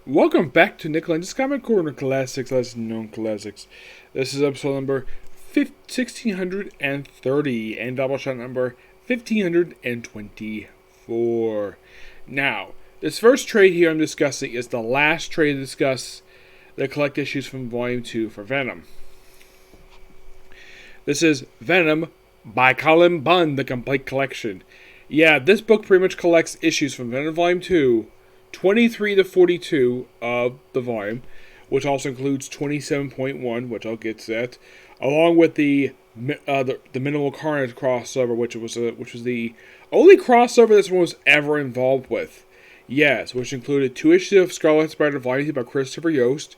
Welcome back to Nick Lenz's Comic Corner Classics, Less Known Classics. This is episode number 1630 and Doubleshot number 1524. Now, this first trade here I'm discussing is the last trade to discuss the collect issues from Volume 2 for Venom. This is Venom by Cullen Bunn, the complete collection. Yeah, this book pretty much collects issues from Venom Volume 2, 23 to 42 of the volume, which also includes 27.1, which I'll get to that, along with the Minimal Carnage crossover, which was the only crossover this one was ever involved with. Yes, which included 2 issues of Starlight Spider Volume 2 by Christopher Yost.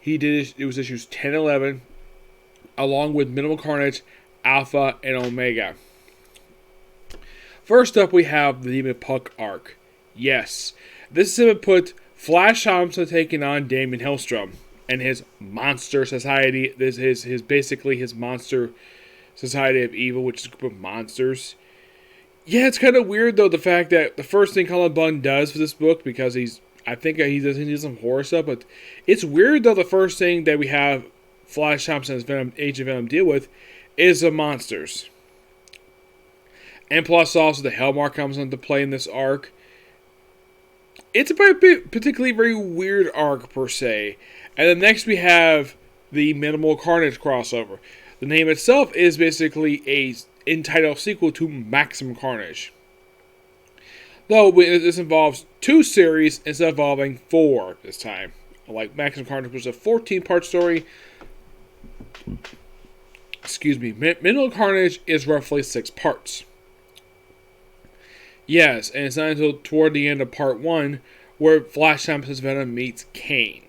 It was issues 10 and 11, along with Minimal Carnage, Alpha, and Omega. First up, we have the Demon Puck arc. Yes, this is put Flash Thompson taking on Damien Hellstrom and his monster society. This is his monster society of evil, which is a group of monsters. Yeah, it's kind of weird though, the fact that the first thing Cullen Bunn does for this book, because I think he does some horror stuff, but it's weird though, the first thing that we have Flash Thompson's Agent Venom deal with is the monsters. And plus also the Hellmark comes into play in this arc. It's a particularly very weird arc per se. And then next we have the Minimal Carnage crossover. The name itself is basically a entitled sequel to Maximum Carnage. Though this involves 2 series instead of involving 4 this time. Like Maximum Carnage was a 14-part story. Excuse me. Minimal Carnage is roughly 6 parts. Yes, and it's not until toward the end of part 1 where Flash Thompson's Venom meets Kane.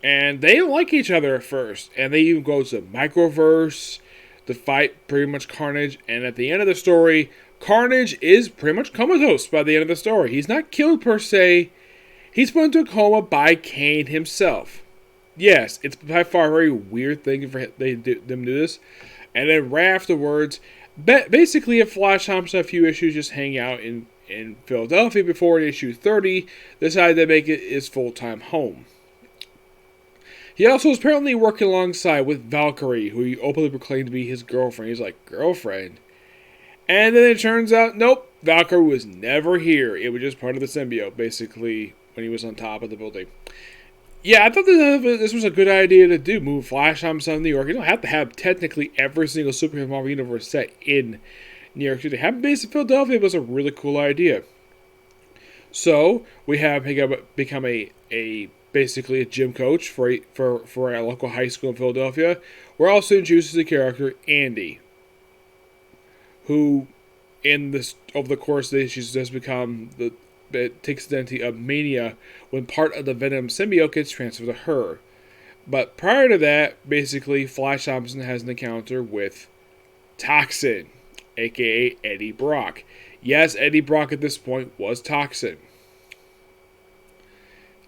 And they don't like each other at first. And they even go to Microverse to fight pretty much Carnage. And at the end of the story, Carnage is pretty much comatose by the end of the story. He's not killed per se. He's put into a coma by Kane himself. Yes, it's by far a very weird thing for them to do this. And then right afterwards, basically, if Flash Thompson a few issues just hang out in Philadelphia before issue 30, decided to make it his full-time home. He also is apparently working alongside with Valkyrie, who he openly proclaimed to be his girlfriend. He's like, girlfriend? And then it turns out, nope, Valkyrie was never here. It was just part of the symbiote, basically, when he was on top of the building. Yeah, I thought this was a good idea to do. Move Flash Thompson to New York. You don't have to have technically every single superhero Marvel universe set in New York City. Having based in Philadelphia was a really cool idea. So we have him become basically a gym coach for a local high school in Philadelphia. We're also introduced to the character Andy, who over the course of the issues does become it takes the identity of Mania when part of the Venom symbiote gets transferred to her. But prior to that, basically, Flash Thompson has an encounter with Toxin, aka Eddie Brock. Yes, Eddie Brock at this point was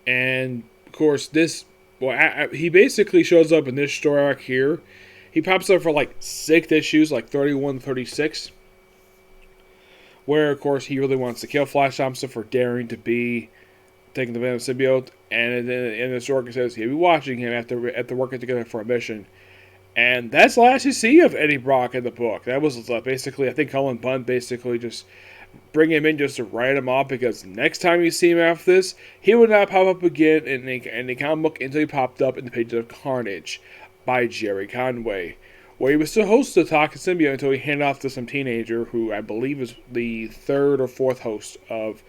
And, of course, he basically shows up in this story arc here. He pops up for like 6 issues, like 31 to 36. Where, of course, he really wants to kill Flash Thompson for daring to be taking the Venom symbiote. And then in the story, it says he'll be watching him after working together for a mission. And that's the last you see of Eddie Brock in the book. That was basically, I think Cullen Bunn basically just bring him in just to write him off, because next time you see him after this, he would not pop up again in the comic book until he popped up in the pages of Carnage by Jerry Conway, where he was still host of the Toxin symbiote until he handed off to some teenager who I believe is the 3rd or 4th host of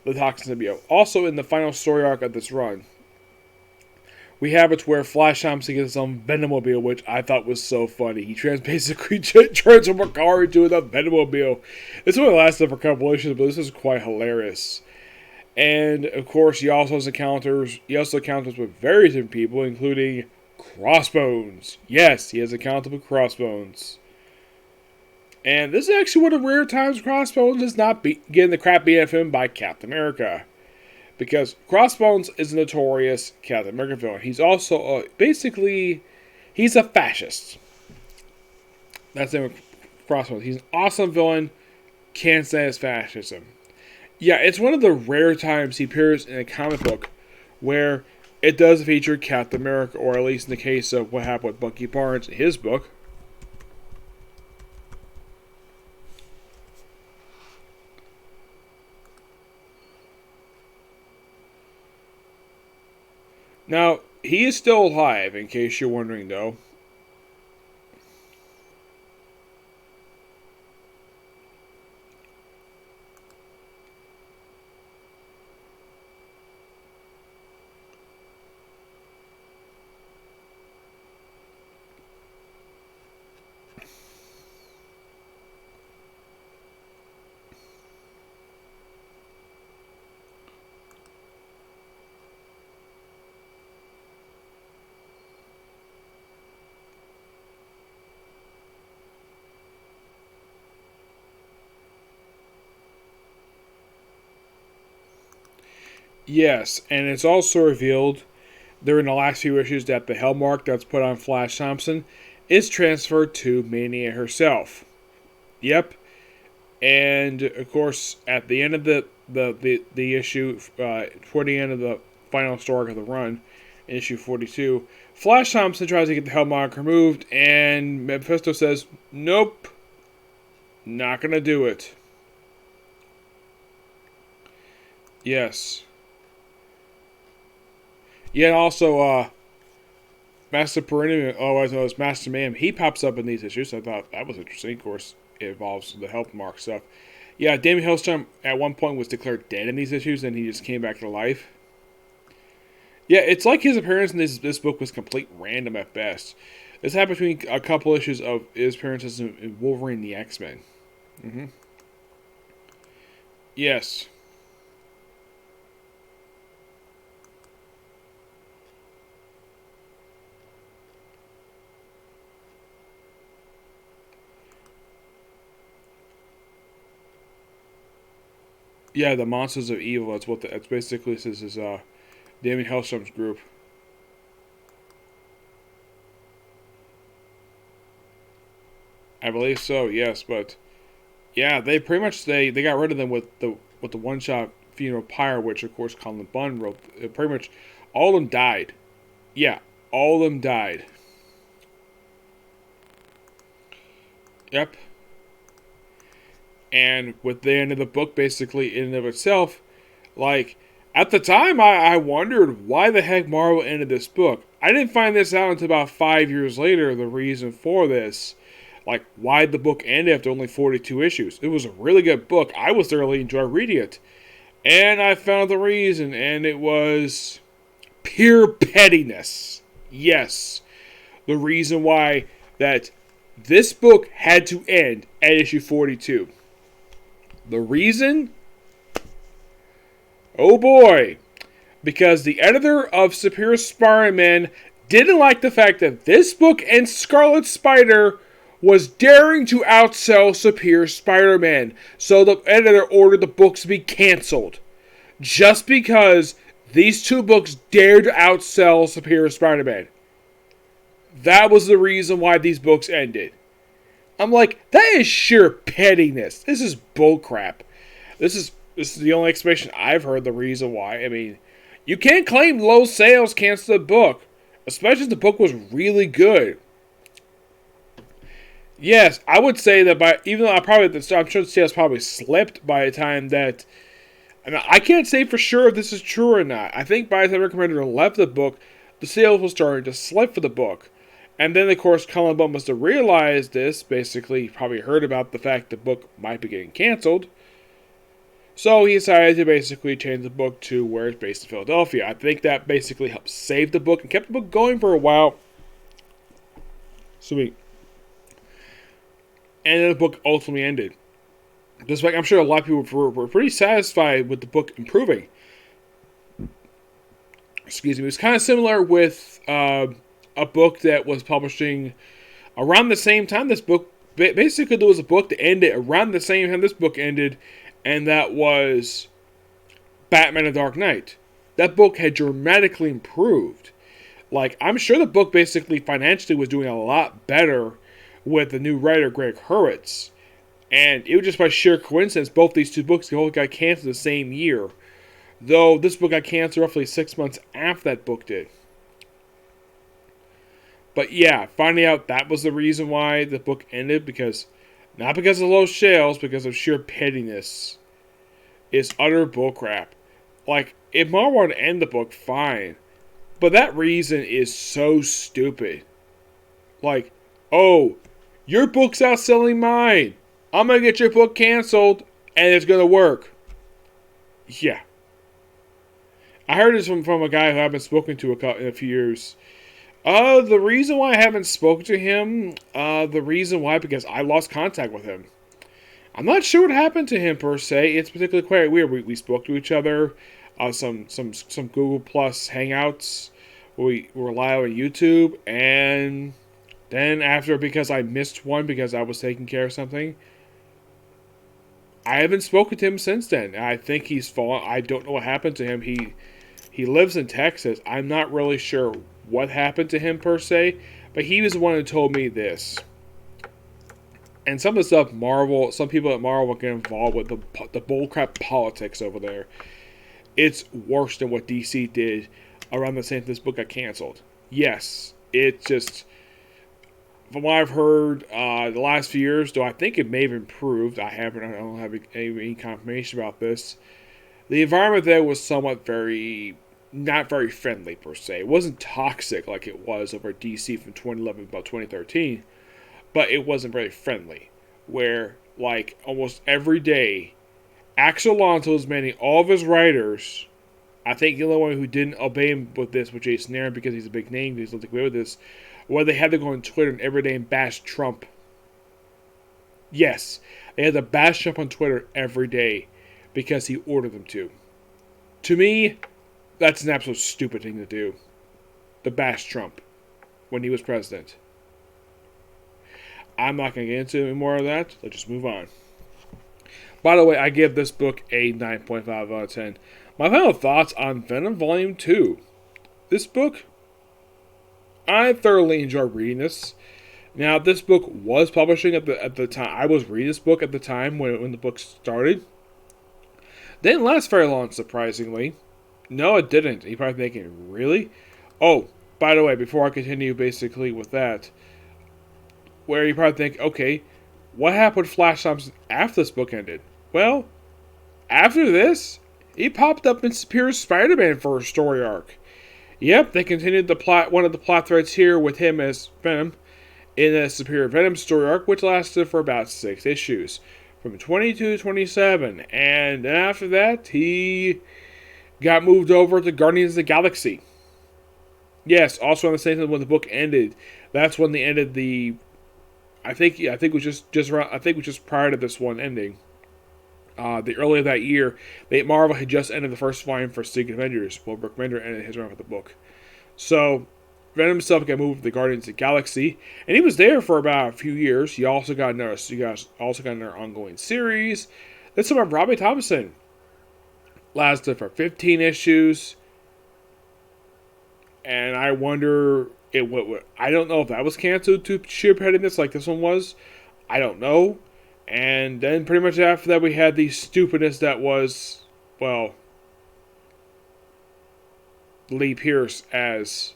the Toxin symbiote. Also, in the final story arc of this run, we have it where Flash Thompson gets his own Venomobile, which I thought was so funny. He basically turns from a car into a Venomobile. This only lasted for a couple issues, but this is quite hilarious. And, of course, he also encounters with various different people, including Crossbones. Yes, he has encountered with Crossbones. And this is actually one of the rare times Crossbones is not getting the crap beat out of him by Captain America. Because Crossbones is a notorious Captain America villain. He's also he's a fascist. That's the name of Crossbones. He's an awesome villain, can't stand his fascism. Yeah, it's one of the rare times he appears in a comic book where it does feature Captain America, or at least in the case of what happened with Bucky Barnes in his book. Now, he is still alive, in case you're wondering, though. Yes, and it's also revealed during the last few issues that the Hellmark that's put on Flash Thompson is transferred to Mania herself. Yep. And of course, at the end of the issue, toward the end of the final story of the run, in issue 42, Flash Thompson tries to get the Hellmark removed, and Mephisto says, "Nope, not gonna do it." Yes. Yeah, and also, Master Perennial, otherwise known as Master Mayhem, he pops up in these issues. So I thought that was interesting. Of course, it involves the Hellmark stuff. Yeah, Damien Hellstrom at one point was declared dead in these issues, and he just came back to life. Yeah, it's like his appearance in this book was complete random at best. This happened between a couple issues of his appearances in Wolverine the X-Men. Mm-hmm. Yes. Yeah, the Monsters of Evil. That's basically this is Damien Hellstrom's group. I believe so. Yes, but yeah, they pretty much they got rid of them with the one shot Funeral Pyre, which of course Cullen Bunn wrote. Pretty much all of them died. Yeah, all of them died. Yep. And with the end of the book, basically in and of itself, like at the time, I wondered why the heck Marvel ended this book. I didn't find this out until about 5 years later. The reason for this, like why the book ended after only 42 issues. It was a really good book. I was thoroughly enjoying reading it, and I found the reason, and it was pure pettiness. Yes, the reason why that this book had to end at issue 42. The reason? Oh boy. Because the editor of Superior Spider-Man didn't like the fact that this book and Scarlet Spider was daring to outsell Superior Spider-Man. So the editor ordered the books to be canceled. Just because these two books dared to outsell Superior Spider-Man. That was the reason why these books ended. I'm like, that is sheer pettiness. This is bullcrap. This is the only explanation I've heard the reason why. I mean, you can't claim low sales cancel the book, especially if the book was really good. Yes, I would say that even though I'm sure the sales probably slipped by the time that. I mean, I can't say for sure if this is true or not. I think by the time recommender left the book, the sales were starting to slip for the book. And then, of course, Cullen Bunn must have realized this. Basically, probably heard about the fact the book might be getting canceled. So he decided to basically change the book to where it's based in Philadelphia. I think that basically helped save the book and kept the book going for a while. Sweet. And then the book ultimately ended. Just like I'm sure a lot of people were pretty satisfied with the book improving. Excuse me. It was kind of similar with a book that was publishing around the same time this book. Basically, there was a book that ended around the same time this book ended, and that was Batman: The Dark Knight. That book had dramatically improved. Like, I'm sure the book basically financially was doing a lot better with the new writer, Greg Hurwitz. And it was just by sheer coincidence, both these two books got canceled the same year. Though this book got canceled roughly 6 months after that book did. But yeah, finding out that was the reason why the book ended, not because of low sales, because of sheer pettiness, is utter bullcrap. Like, if Marvel wanted to end the book, fine. But that reason is so stupid. Like, oh, your book's outselling mine. I'm going to get your book canceled, and it's going to work. Yeah. I heard this from a guy who I haven't spoken to in a few years. The reason why I haven't spoken to him, because I lost contact with him. I'm not sure what happened to him per se. It's particularly quite weird. We spoke to each other, some Google Plus Hangouts. We were live on YouTube, and then after, because I missed one because I was taking care of something, I haven't spoken to him since then. I think he's fallen. I don't know what happened to him. He lives in Texas. I'm not really sure what happened to him per se, but he was the one who told me this. And some of the stuff some people at Marvel get involved with the bullcrap politics over there. It's worse than what DC did around the same time this book got canceled. Yes, it just, from what I've heard, the last few years, though I think it may have improved. I don't have any confirmation about this. The environment there was somewhat not very friendly per se. It wasn't toxic like it was over DC from 2011 about 2013, but it wasn't very friendly. Where, like, almost every day, Axel Alonso is manning all of his writers. I think the only one who didn't obey him with this was Jason Aaron, because he's a big name, he's not away with this. Where they had to go on Twitter and every day and bash Trump. Yes, they had to bash Trump on Twitter every day because he ordered them to. To me, that's an absolute stupid thing to do. To bash Trump when he was president. I'm not going to get into any more of that. Let's just move on. By the way, I give this book a 9.5 out of 10. My final thoughts on Venom Volume 2. This book, I thoroughly enjoyed reading this. Now, this book was publishing at the time. I was reading this book at the time when the book started. Didn't last very long, surprisingly. No, it didn't. You're probably thinking, really? Oh, by the way, before I continue basically with that, where you probably think, okay, what happened with Flash Thompson after this book ended? Well, after this, he popped up in Superior Spider-Man for a story arc. Yep, they continued one of the plot threads here with him as Venom in a Superior Venom story arc, which lasted for about 6 issues, from 22 to 27. And then after that, he got moved over to Guardians of the Galaxy. Yes, also on the same time when the book ended. That's when they ended the. I think it was just prior to this one ending. The earlier that year, Marvel had just ended the first volume for Secret Avengers. Well, Rick Remender ended his run with the book. So Venom himself got moved to the Guardians of the Galaxy, and he was there for about a few years. You also got another ongoing series. Then some of Robbie Thompson lasted for 15 issues, and I wonder I don't know if that was canceled to sheer pettiness like this one was. I don't know. And then pretty much after that, we had the stupidness that was, well, Lee Pierce as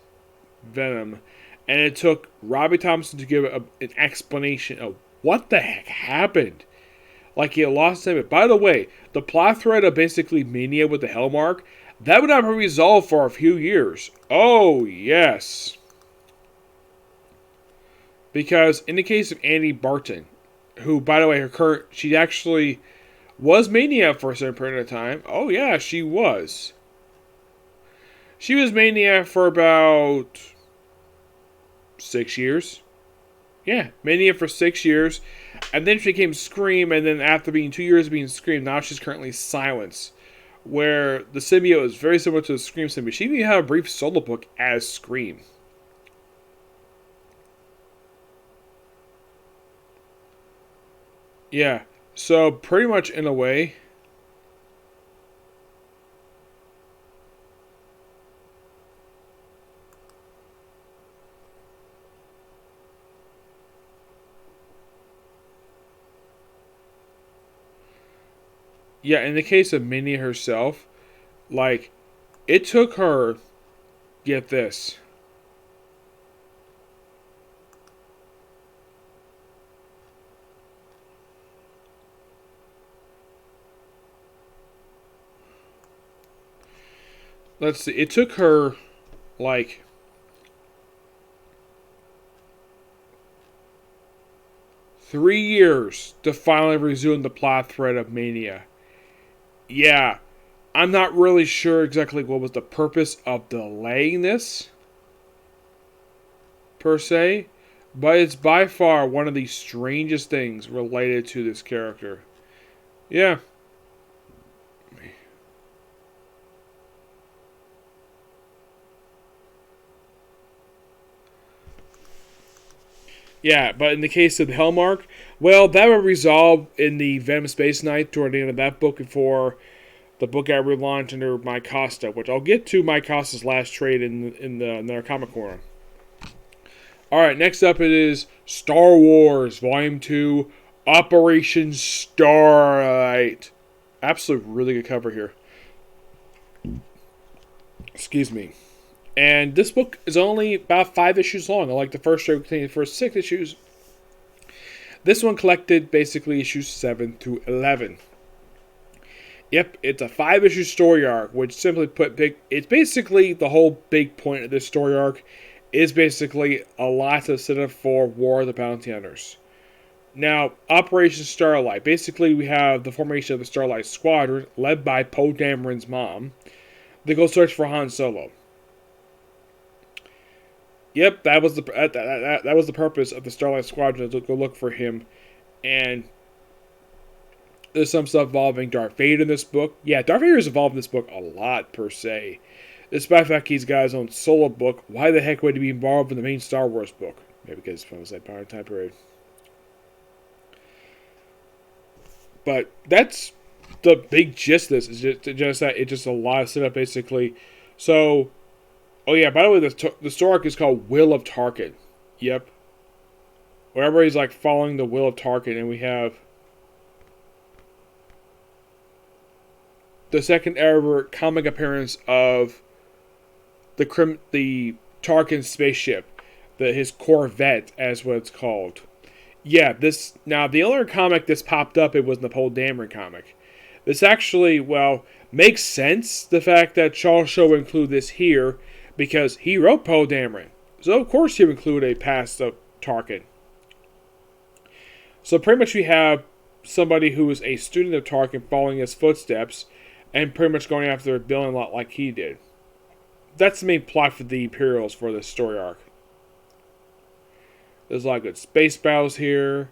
Venom. And it took Robbie Thompson to give an explanation of what the heck happened. Like, he lost him. By the way, the plot thread of basically Mania with the Hellmark, that would not be resolved for a few years. Oh, yes. Because in the case of Andy Barton, who, by the way, she actually was Mania for a certain period of time. Oh, yeah, she was. She was Mania for about 6 years. Yeah, Mania for 6 years. And then she became Scream, and then after being 2 years of being Scream, now she's currently Silence. Where the symbiote is very similar to the Scream symbiote. She even had a brief solo book as Scream. Yeah, so pretty much in a way. Yeah, in the case of Minnie herself, Like, it took her, get this, let's see, it took her, like, 3 years to finally resume the plot thread of Mania. Yeah, I'm not really sure exactly what was the purpose of delaying this, per se, but it's by far one of the strangest things related to this character. Yeah. Yeah, but in the case of the Hellmark, well, that would resolve in the Venom Space Knight toward the end of that book before the book I relaunched under Mike Costa, which I'll get to Mike Costa's last trade in the Comic Corner. Alright, next up it is Star Wars Volume 2, Operation Starlight. Absolutely really good cover here. Excuse me. And this book is only about 5 issues long. Unlike the first trade containing the first 6 issues, this one collected basically issues 7 through 11. Yep, it's a 5-issue story arc, which simply put, it's basically the whole big point of this story arc is basically a lot to set up for War of the Bounty Hunters. Now, Operation Starlight. Basically, we have the formation of the Starlight Squadron, led by Poe Dameron's mom. They go search for Han Solo. Yep, that was the purpose of the Starlight Squadron, to go look for him. And there's some stuff involving Darth Vader in this book. Yeah, Darth Vader is involved in this book a lot, per se. Despite the fact he's got his own solo book, why the heck would he be involved in the main Star Wars book? Maybe because it's from the same time period. But that's the big gist of this. Is just that it's just a lot of setup, basically. So, oh yeah, by the way, the story arc is called Will of Tarkin. Yep. Where everybody's like following the will of Tarkin, and we have the second ever comic appearance of the Tarkin spaceship, his Corvette, as what it's called. Yeah, now the other comic this popped up, it was the Poe Dameron comic. This actually, well, makes sense, the fact that Charles Shaw would include this here, because he wrote Poe Dameron. So of course he would include a past of Tarkin. So pretty much we have somebody who is a student of Tarkin following his footsteps, and pretty much going after a villain a lot like he did. That's the main plot for the Imperials for this story arc. There's a lot of good space battles here.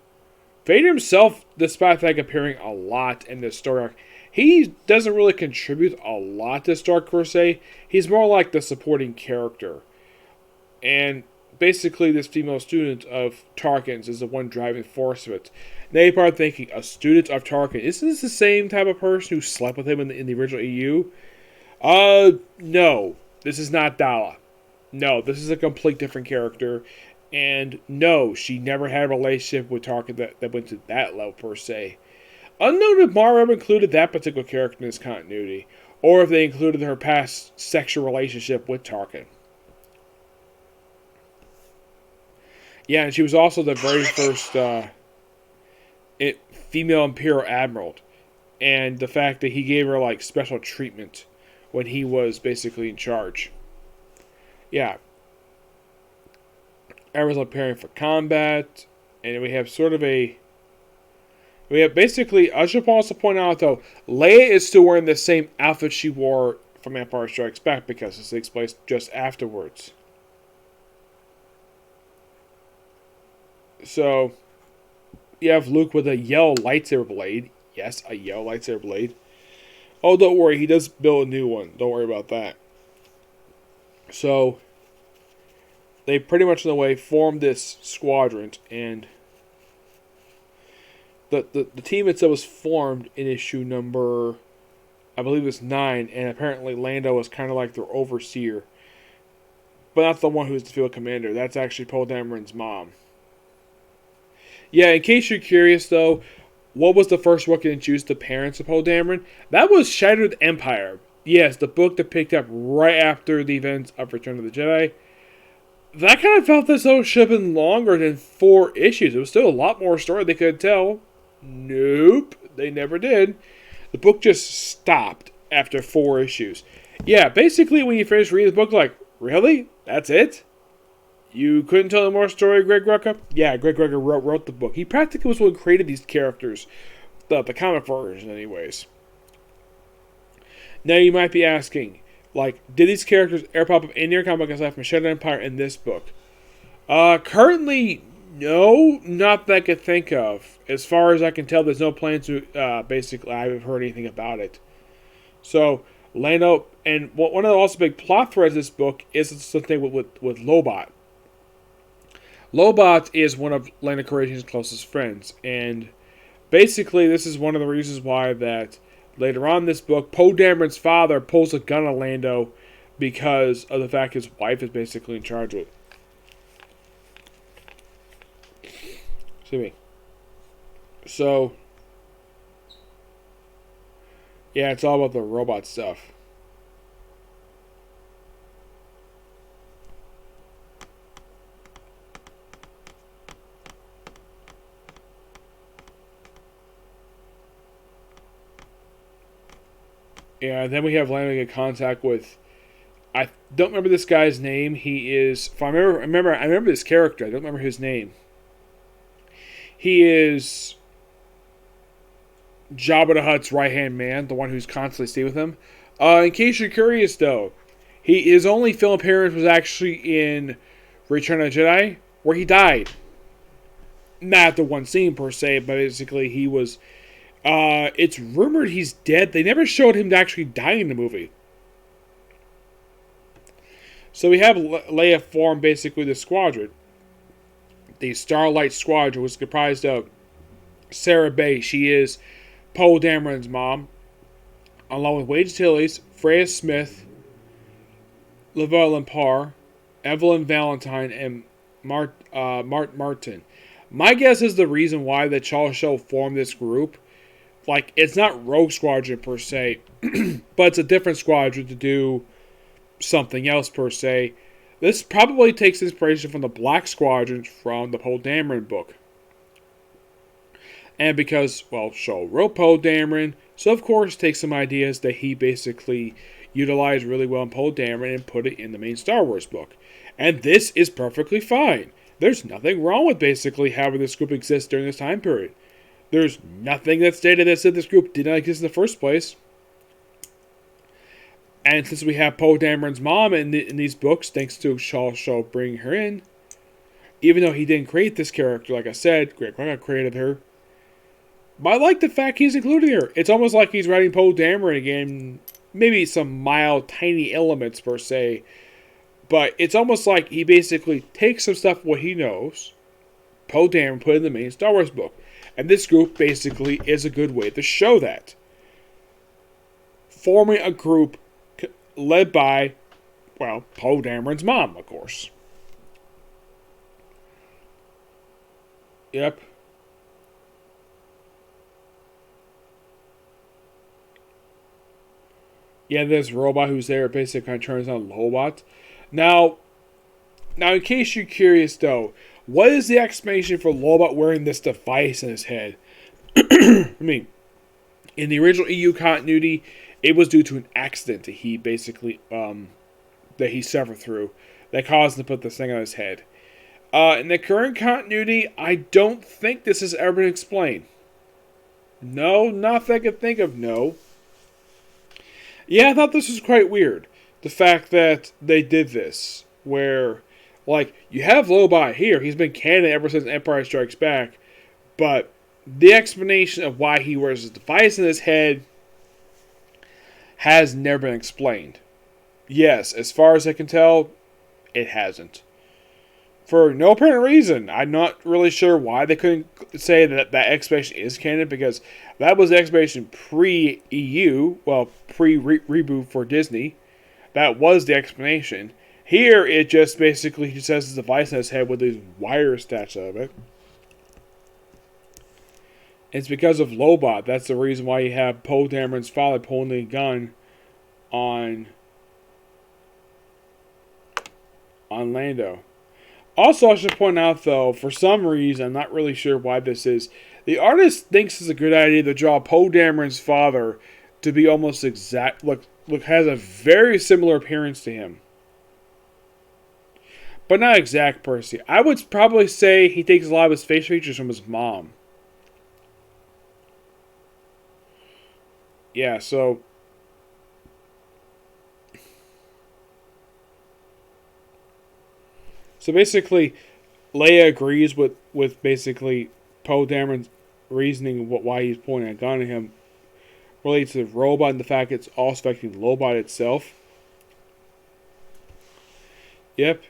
Vader himself, despite the fact appearing a lot in this story arc, he doesn't really contribute a lot to this story arc per se. He's more like the supporting character. And basically this female student of Tarkin's is the one driving force of it. Now you're probably thinking, a student of Tarkin, isn't this the same type of person who slept with him in the original EU? No. This is not Dala. No, this is a complete different character. And no, she never had a relationship with Tarkin that went to that level, per se. Unknown if Marvel ever included that particular character in this continuity, or if they included her past sexual relationship with Tarkin. Yeah, and she was also the very first female Imperial Admiral. And the fact that he gave her like special treatment when he was basically in charge. Yeah. Everyone's preparing for combat. And we have sort of a... We have basically... I should also point out, though, Leia is still wearing the same outfit she wore from Empire Strikes Back, because this takes place just afterwards. So, you have Luke with a yellow lightsaber blade. Yes, a yellow lightsaber blade. Oh, don't worry, he does build a new one. Don't worry about that. So, they pretty much in a way formed this squadron, and the team itself was formed in issue number, I believe it was 9, and apparently Lando was kind of like their overseer. But not the one who's the field commander. That's actually Poe Dameron's mom. Yeah, in case you're curious, though, what was the first book to introduce the parents of Poe Dameron? That was Shattered Empire. Yes, the book that picked up right after the events of Return of the Jedi. That kind of felt as though it should have been longer than 4 issues. It was still a lot more story they could tell. Nope, they never did. The book just stopped after 4 issues. Yeah, basically when you finish reading the book, like, really? That's it? You couldn't tell any more story, Greg Rucka? Yeah, Greg Rucka wrote the book. He practically was one who created these characters. The comic version, anyways. Now you might be asking, like, did these characters ever pop up in your comic aside from Shadow Empire in this book? Currently, no, not that I could think of. As far as I can tell, there's no plans to, basically, I haven't heard anything about it. So, Lando, and one of the also big plot threads of this book is something with Lobot. Lobot is one of Lando Calrissian's closest friends, and basically this is one of the reasons why that later on in this book, Poe Dameron's father pulls a gun on Lando because of the fact his wife is basically in charge of it. Excuse me. So, yeah, it's all about the robot stuff. Yeah, then we have Lando in contact with. I don't remember this guy's name. He is. If I remember this character. I don't remember his name. He is Jabba the Hutt's right-hand man, the one who's constantly staying with him. In case you're curious, though, his only film appearance was actually in Return of the Jedi, where he died. Not the one scene, per se, but basically he was... it's rumored he's dead. They never showed him actually dying in the movie. So we have Leia form basically the squadron. The Starlight Squadron was comprised of Sarah Bay. She is Poe Dameron's mom, along with Wade Tillis, Freya Smith, Lavelle Lampard, Evelyn Valentine, and Mart Martin. My guess is the reason why the Charles Show formed this group. Like, it's not Rogue Squadron per se, but it's a different squadron to do something else per se. This probably takes inspiration from the Black Squadron from the Poe Dameron book. And because, well, Shaw wrote Poe Dameron, so of course take some ideas that he basically utilized really well in Poe Dameron and put it in the main Star Wars book. And this is perfectly fine. There's nothing wrong with basically having this group exist during this time period. There's nothing that stated that said this group did not exist in the first place. And since we have Poe Dameron's mom in these books, thanks to Charles Shaw bringing her in, even though he didn't create this character, like I said, Greg Rucka created her. But I like the fact he's including her. It's almost like he's writing Poe Dameron again. Maybe some mild, tiny elements per se. But it's almost like he basically takes some stuff what he knows, Poe Dameron put in the main Star Wars book. And this group basically is a good way to show that. Forming a group led by, well, Poe Dameron's mom, of course. Yep. Yeah, this robot who's there basically kind of turns on Lobot. Now, in case you're curious, though, what is the explanation for Lobot wearing this device in his head? I mean, in the original EU continuity, it was due to an accident that he basically, that he suffered through that caused him to put this thing on his head. In the current continuity, I don't think this has ever been explained. No, not that I can think of, no. Yeah, I thought this was quite weird. The fact that they did this, where, like, you have Lobot here. He's been canon ever since Empire Strikes Back. But the explanation of why he wears his device in his head has never been explained. Yes, as far as I can tell, it hasn't. For no apparent reason. I'm not really sure why they couldn't say that that explanation is canon, because that was the explanation pre-EU, well, pre-reboot for Disney. That was the explanation. Here, it just basically he just has his device in his head with these wires attached out of it. It's because of Lobot. That's the reason why you have Poe Dameron's father pulling the gun on Lando. Also, I should point out, though, for some reason, I'm not really sure why this is, the artist thinks it's a good idea to draw Poe Dameron's father to be almost exact, look, has a very similar appearance to him. But not exact per se. I would probably say he takes a lot of his face features from his mom. Yeah, so basically, Leia agrees with basically Poe Dameron's reasoning why he's pointing a gun at him related to the robot and the fact it's also affecting the robot itself. Yep.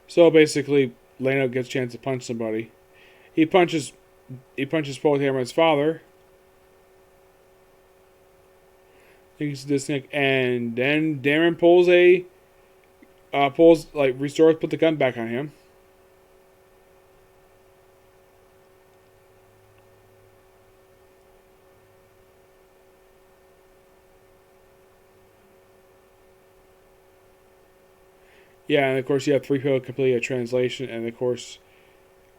So basically, Lando gets a chance to punch somebody. He punches Poe Dameron's father. Thinks this and then Dameron restores, put the gun back on him. Yeah, and of course you have 3PO complete a translation, and of course,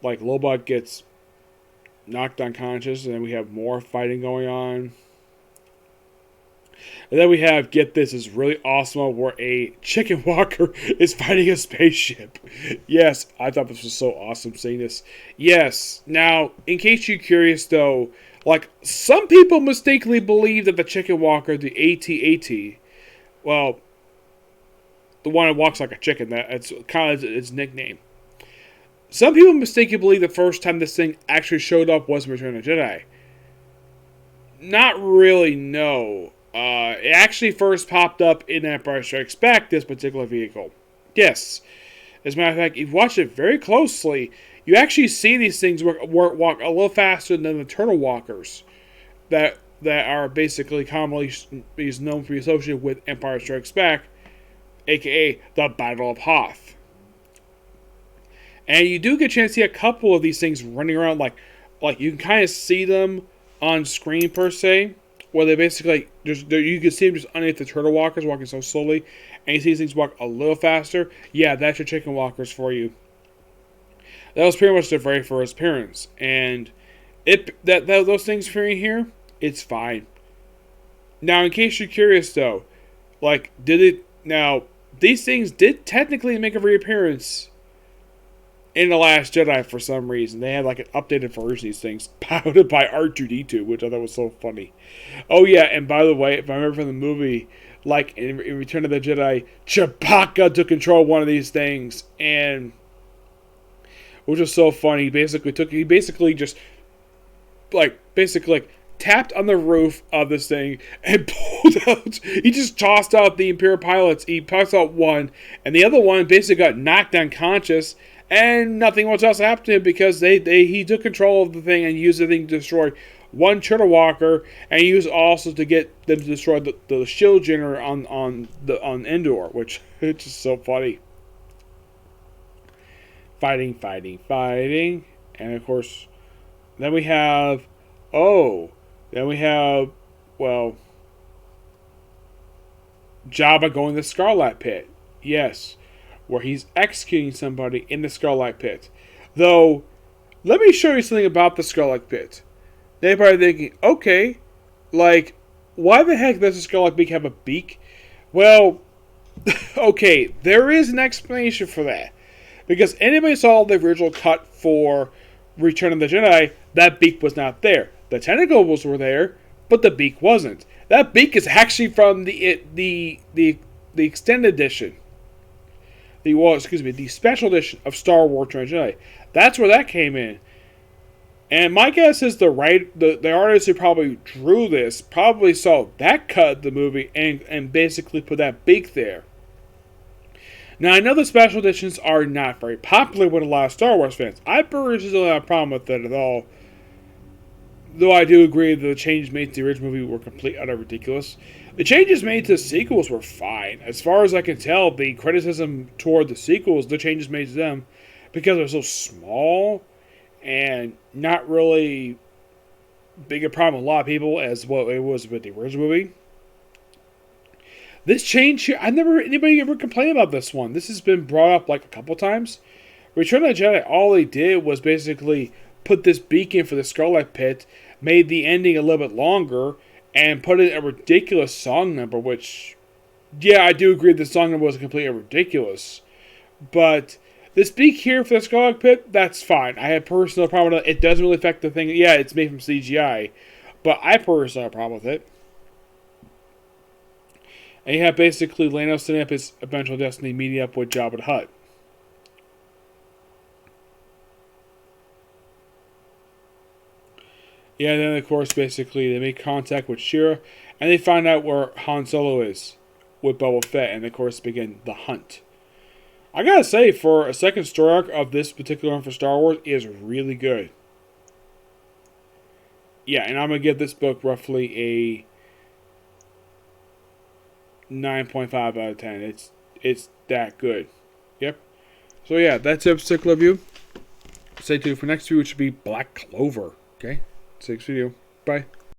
like, Lobot gets knocked unconscious, and then we have more fighting going on. And then we have, get this, is really awesome, where a chicken walker is fighting a spaceship. Yes, I thought this was so awesome seeing this. Yes, now, in case you're curious though, like, some people mistakenly believe that the chicken walker, the AT-AT, well, the one that walks like a chicken, that's kind of its nickname. Some people mistakenly believe the first time this thing actually showed up was in Return of the Jedi. Not really, no. It actually first popped up in Empire Strikes Back, this particular vehicle. Yes. As a matter of fact, if you watch it very closely, you actually see these things walk a little faster than the Turtle Walkers that are basically commonly known to be associated with Empire Strikes Back, aka the Battle of Hoth. And you do get a chance to see a couple of these things running around, like you can kind of see them on screen per se, where they basically, you can see them just underneath the Turtle Walkers walking so slowly, and you see these things walk a little faster. Yeah, that's your chicken walkers for you. That was pretty much their very first appearance, and those things appearing here, it's fine. Now, in case you're curious though, like, these things did technically make a reappearance in The Last Jedi for some reason. They had like an updated version of these things, piloted by R2-D2, which I thought was so funny. Oh yeah, and by the way, if I remember from the movie, like in Return of the Jedi, Chewbacca took control of one of these things, and which was so funny. He basically just tapped on the roof of this thing and pulled out. He just tossed out the Imperial pilots. He tossed out one, and the other one basically got knocked unconscious, and nothing else happened to him because he took control of the thing and used the thing to destroy one Turtle Walker, and he used also to get them to destroy the shield generator on Endor, which is just so funny. Fighting, and of course, then we have Jabba going to the Starlight Pit. Yes, where he's executing somebody in the Starlight Pit. Though, let me show you something about the Starlight Pit. They're probably thinking, okay, like, why the heck does the Starlight Beak have a beak? Well, okay, there is an explanation for that. Because anybody saw the original cut for Return of the Jedi, that beak was not there. The tentacles were there, but the beak wasn't. That beak is actually from the extended edition. The special edition of Star Wars Return of the Jedi. That's where that came in. And my guess is the artist who probably drew this probably saw that cut of the movie and basically put that beak there. Now, I know the special editions are not very popular with a lot of Star Wars fans. I personally don't have a problem with that at all. Though I do agree that the changes made to the original movie were complete utter ridiculous. The changes made to the sequels were fine. As far as I can tell, the criticism toward the sequels, the changes made to them, because they're so small and not really bigger problem with a lot of people as what it was with the original movie. This change here, anybody ever complained about this one. This has been brought up like a couple times. Return of the Jedi, all they did was basically put this beacon for the Starlight Pit, made the ending a little bit longer, and put in a ridiculous song number, which, yeah, I do agree the song number was completely ridiculous. But this beak here for the Starlight Pit, that's fine. I have personal problem with it. It doesn't really affect the thing. Yeah, it's made from CGI, but I personally have a problem with it. And you have basically Lando setting up his eventual destiny, meeting up with Jabba the Hutt. Yeah, then of course, basically, they make contact with Shira, and they find out where Han Solo is with Boba Fett, and of course, begin the hunt. I gotta say, for a second story arc of this particular one for Star Wars, is really good. Yeah, and I'm gonna give this book roughly a 9.5 out of 10. It's that good. Yep. So yeah, that's a particular review. Stay tuned for next review, which should be Black Clover. Okay? Next video. Bye.